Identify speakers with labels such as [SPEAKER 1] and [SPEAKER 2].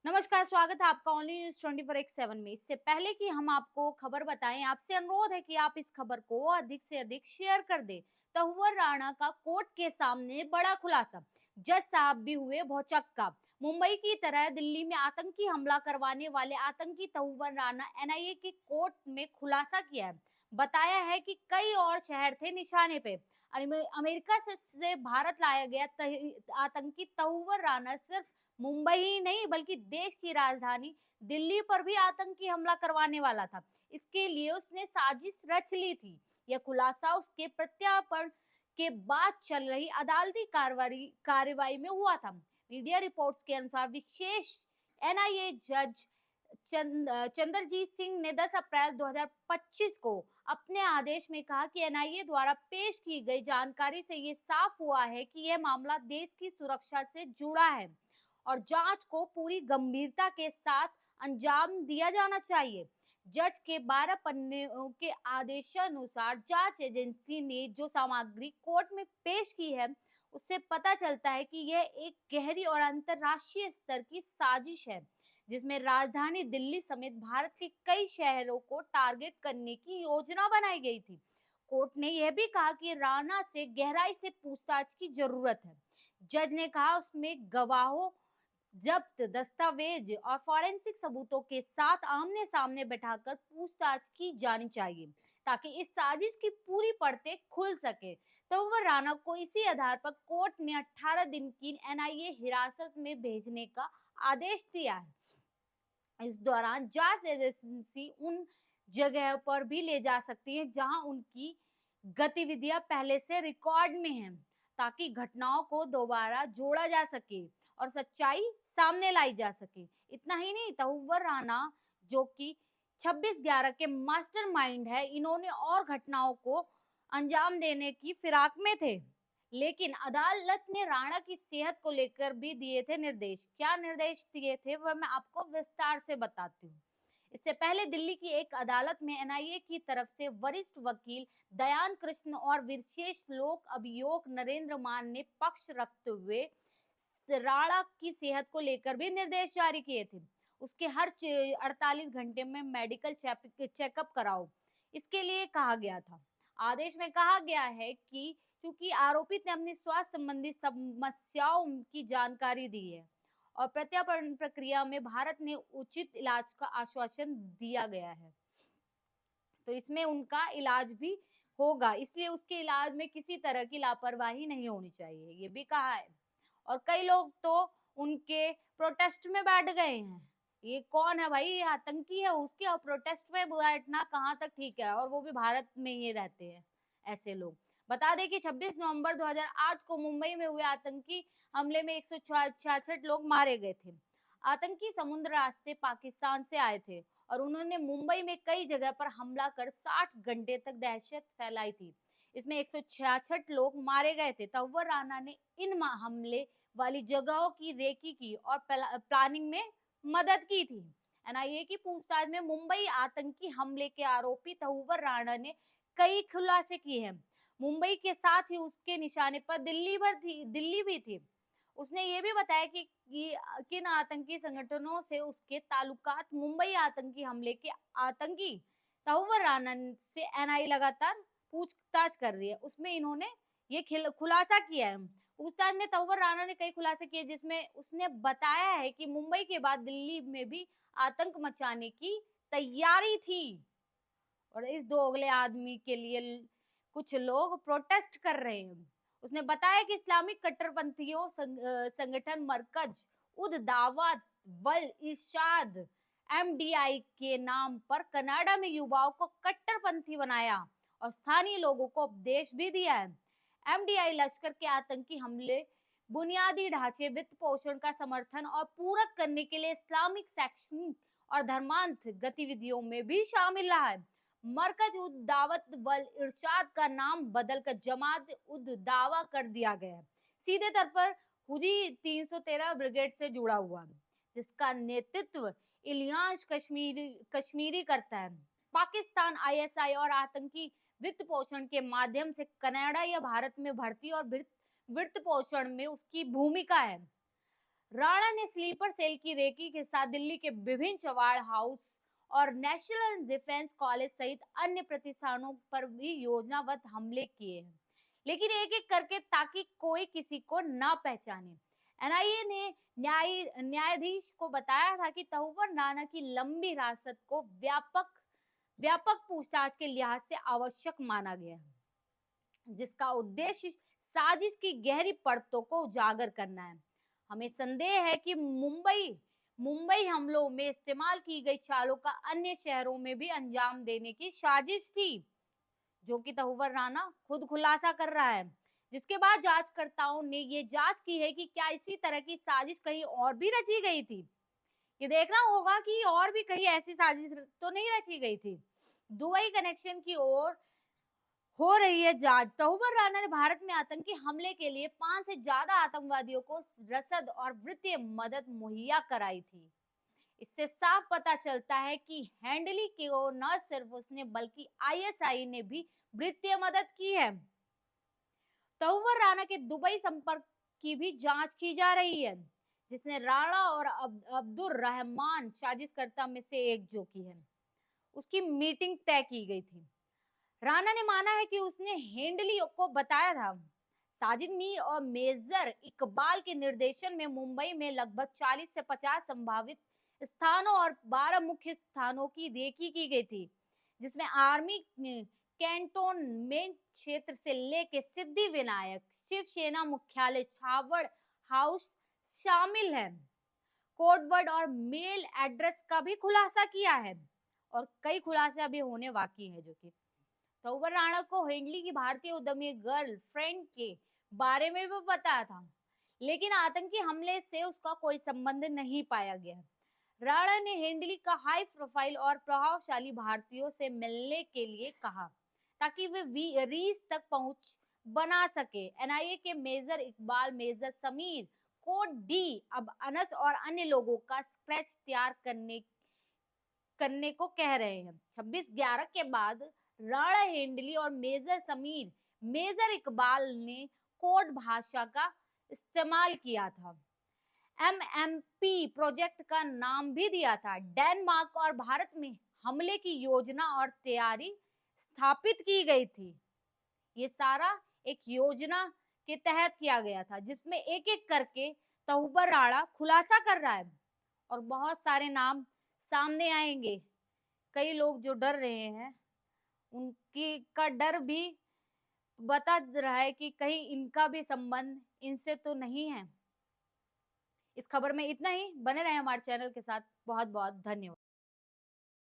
[SPEAKER 1] नमस्कार, स्वागत है आपका ओनली न्यूज 24/7 में। इससे पहले कि हम आपको खबर बताएं, आपसे अनुरोध है कि आप इस खबर को अधिक से अधिक शेयर कर दें। तहुवर राणा का कोर्ट के सामने बड़ा खुलासा, जज साहब भी हुए भौचक्का। मुंबई की तरह दिल्ली में आतंकी हमला करवाने वाले आतंकी तहुवर राणा एनआईए के कोर्ट में खुलासा किया है। बताया है कि कई और शहर थे निशाने पे। अमेरिका से भारत लाया गया आतंकी तहुवर राणा सिर्फ मुंबई ही नहीं बल्कि देश की राजधानी दिल्ली पर भी आतंकी हमला करवाने वाला था। इसके लिए उसने साजिश रच ली थी। यह खुलासा उसके प्रत्यार्पण के बाद चल रही अदालती कार्रवाई में हुआ था। मीडिया रिपोर्ट्स के अनुसार विशेष एनआईए जज चंद्रजीत सिंह ने 10 अप्रैल 2025 को अपने आदेश में कहा कि एनआईए द्वारा पेश की गई जानकारी से ये साफ हुआ है कि यह मामला देश की सुरक्षा से जुड़ा है और जांच को पूरी गंभीरता के साथ अंजाम दिया जाना चाहिए। जज के 12 पन्ने के आदेशानुसार जांच एजेंसी ने जो सामग्री कोर्ट में पेश की है उससे पता चलता है कि यह एक गहरी और अंतरराष्ट्रीय स्तर की साजिश है, जिसमें राजधानी दिल्ली समेत भारत के कई शहरों को टारगेट करने की योजना बनाई गई थी। कोर्ट ने यह भी कहा कि राणा से गहराई से पूछताछ की जरूरत है। जज ने कहा उसमें गवाहों, जब्त दस्तावेज और फॉरेंसिक सबूतों के साथ आमने सामने बैठाकर पूछताछ की जानी चाहिए ताकि इस साजिश की पूरी परतें खुल सके। तंवर राणा को इसी आधार पर कोर्ट ने 18 दिन की एनआईए हिरासत में भेजने का आदेश दिया है। इस दौरान जांच एजेंसी उन जगह पर भी ले जा सकती है जहां उनकी गतिविधियां पहले से रिकॉर्ड में हैं, ताकि घटनाओं को दोबारा जोड़ा जा सके और सच्चाई सामने लाई जा सके। इतना ही नहीं, तहुवर राणा जो कि 26/11 के मास्टरमाइंड है, इन्होंने और घटनाओं को अंजाम देने की फिराक में थे, लेकिन अदालत ने राणा की सेहत को लेकर भी दिए थे निर्देश। क्या निर्देश दिए थे वह मैं आपको विस्तार से बताती हूँ। इससे पहले दिल्ली की एक अदालत में एनआईए की तरफ से वरिष्ठ वकील दयान कृष्ण और विशेष लोक अभियोग नरेंद्र मान ने पक्ष रखते हुए राणा की सेहत को लेकर भी निर्देश जारी किए थे। उसके हर 48 घंटे में मेडिकल चेकअप कराओ, इसके लिए कहा गया था। आदेश में कहा गया है कि क्योंकि आरोपित ने अपनी स्वास्थ्य संबंधी समस्याओं की जानकारी दी है और प्रत्यार्पण प्रक्रिया में भारत ने उचित इलाज का आश्वासन दिया गया है, तो इसमें उनका इलाज भी होगा, इसलिए उसके इलाज में किसी तरह की लापरवाही नहीं होनी चाहिए, ये भी कहा है। और कई लोग तो उनके प्रोटेस्ट में बैठ गए हैं। ये कौन है भाई? ये आतंकी है, उसके और प्रोटेस्ट में बैठना कहाँ तक ठीक है? और वो भी भारत में ही रहते हैं ऐसे लोग। बता दें कि 26 नवंबर 2008 को मुंबई में हुए आतंकी हमले में 166 लोग मारे गए थे। आतंकी समुद्र रास्ते पाकिस्तान से आए थे और उन्होंने मुंबई में कई जगह पर हमला कर 60 घंटे तक दहशत फैलाई थी। इसमें 166 लोग मारे गए थे। तंवर राणा ने इन हमले वाली जगहों की रेकी की और प्लानिंग में मदद की थी। एनआईए की पूछताछ में मुंबई आतंकी हमले के आरोपी तहुवर राणा ने कई खुलासे किए हैं। मुंबई के साथ ही उसके निशाने पर दिल्ली भी थी। उसने ये भी बताया कि किन आतंकी संगठनों से उसके ताल्लुकात। मुंबई आतंकी हमले के आतंकी तहुवर राणा से एनआईए लगातार पूछताछ कर रही है। उसमें इन्होंने ये खुलासा किया है। पूछताछ में तहुवर राणा ने कई खुलासे किए, जिसमें उसने बताया है कि मुंबई के बाद दिल्ली में भी आतंक मचाने की तैयारी थी और इस दोगले आदमी के लिए कुछ लोग प्रोटेस्ट कर रहे हैं। उसने बताया कि इस्लामिक कट्टरपंथियों संगठन मरकज उद दावत वल इरशाद एमडीआई के नाम पर कनाडा में युवाओं को कट्टरपंथी बनाया और स्थानीय लोगों को उपदेश भी दिया है। एमडीआई लश्कर के आतंकी हमले, बुनियादी ढांचे, वित्त पोषण का समर्थन और पूरक करने के लिए इस्लामिक शैक्षणिक और धर्मांध गतिविधियों में भी शामिल रहा है। मरकज उद दावत वल इरशाद का नाम बदलकर जमात उद दावा कर दिया गया है। सीधे तौर पर हुजी 313 ब्रिगेड से जुड़ा हुआ है, जिसका नेतृत्व इलियास कश्मीरी करता है। पाकिस्तान आईएसआई और आतंकी वित्त पोषण के माध्यम से कनाडा या भारत में भर्ती और वित्त पोषण में उसकी भूमिका है। राणा ने स्लीपर सेल की रेकी के साथ दिल्ली के विभिन्न चवाड़ हाउस और नेशनल डिफेंस कॉलेज सहित अन्य प्रतिष्ठानों पर भी योजनाबद्ध हमले किए हैं, लेकिन एक एक करके ताकि कोई किसी को ना पहचाने। एनआईए ने न्यायाधीश को बताया था कि तहुवर राणा की लंबी हिरासत को व्यापक व्यापक पूछताछ के लिहाज से आवश्यक माना गया है, जिसका उद्देश्य साजिश की गहरी परतों को उजागर करना है। हमें संदेह है कि मुंबई हमलों में इस्तेमाल की गई चालों का अन्य शहरों में भी अंजाम देने की साजिश थी, जो कि तहुवर राणा खुद खुलासा कर रहा है। जिसके बाद जांचकर्ताओं ने ये जांच की है कि क्या इसी तरह की साजिश कहीं और भी रची गई थी। ये देखना होगा कि और भी कहीं ऐसी साजिश तो नहीं रची गई थी। दुबई कनेक्शन की ओर हो रही है जांच। तहुवर राणा ने भारत में आतंकी हमले के लिए 5 से ज्यादा आतंकवादियों को रसद और वित्तीय मदद मुहैया कराई थी। इससे साफ पता चलता है कि हैंडली को न सिर्फ उसने बल्कि आईएसआई ने भी वित्तीय मदद की है। तहुवर राणा के दुबई संपर्क की भी जांच की जा रही है, जिसने राणा और अब्दुल रहमान साजिशकर्ता में से एक जो की है उसकी मीटिंग तय की गई थी। राणा ने माना है कि उसने हेंडली को बताया था। साजिद मीर और मेजर इकबाल के निर्देशन में मुंबई में लगभग 40 से 50 संभावित स्थानों और 12 मुख्य स्थानों की रेकी की गई थी, जिसमें आर्मी कैंटोनमेंट क्षेत्र से लेके सिद्धि विनायक, शिवसेना मुख्यालय, छावड़ हाउस शामिल है। कोडवर्ड और मेल एड्रेस का भी खुलासा किया है और कई खुलासा भी होने बाकी है। जो कि तहुवर राणा को हेंडली की भारतीय उद्यमी गर्लफ्रेंड के बारे में भी बताया था, लेकिन आतंकी हमले से उसका कोई संबंध नहीं पाया गया। राणा ने हेंडली का हाई प्रोफाइल और प्रभावशाली भारतीयों से मिलने के लिए कहा ताकि वे रीस तक पहुंच बना सके। एनआईए के मेजर इकबाल, मेजर समीर कोड डी अब अनस और अन्य लोगों का स्केच तैयार करने को कह रहे हैं। 26/11 के बाद राणा, हेंडली और मेजर समीर, मेजर इकबाल ने कोड भाषा का इस्तेमाल किया था। एमएमपी प्रोजेक्ट का नाम भी दिया था। डेनमार्क और भारत में हमले की योजना और तैयारी स्थापित की गई थी। ये सारा एक योजना के तहत किया गया था, जिसमें एक एक करके तहुवर राणा खुलासा कर रहा है और बहुत सारे नाम सामने आएंगे। कई लोग जो डर रहे हैं उनकी का डर भी बता रहा है कि कहीं इनका भी संबंध इनसे तो नहीं है। इस खबर में इतना ही। बने रहे हमारे चैनल के साथ। बहुत बहुत धन्यवाद।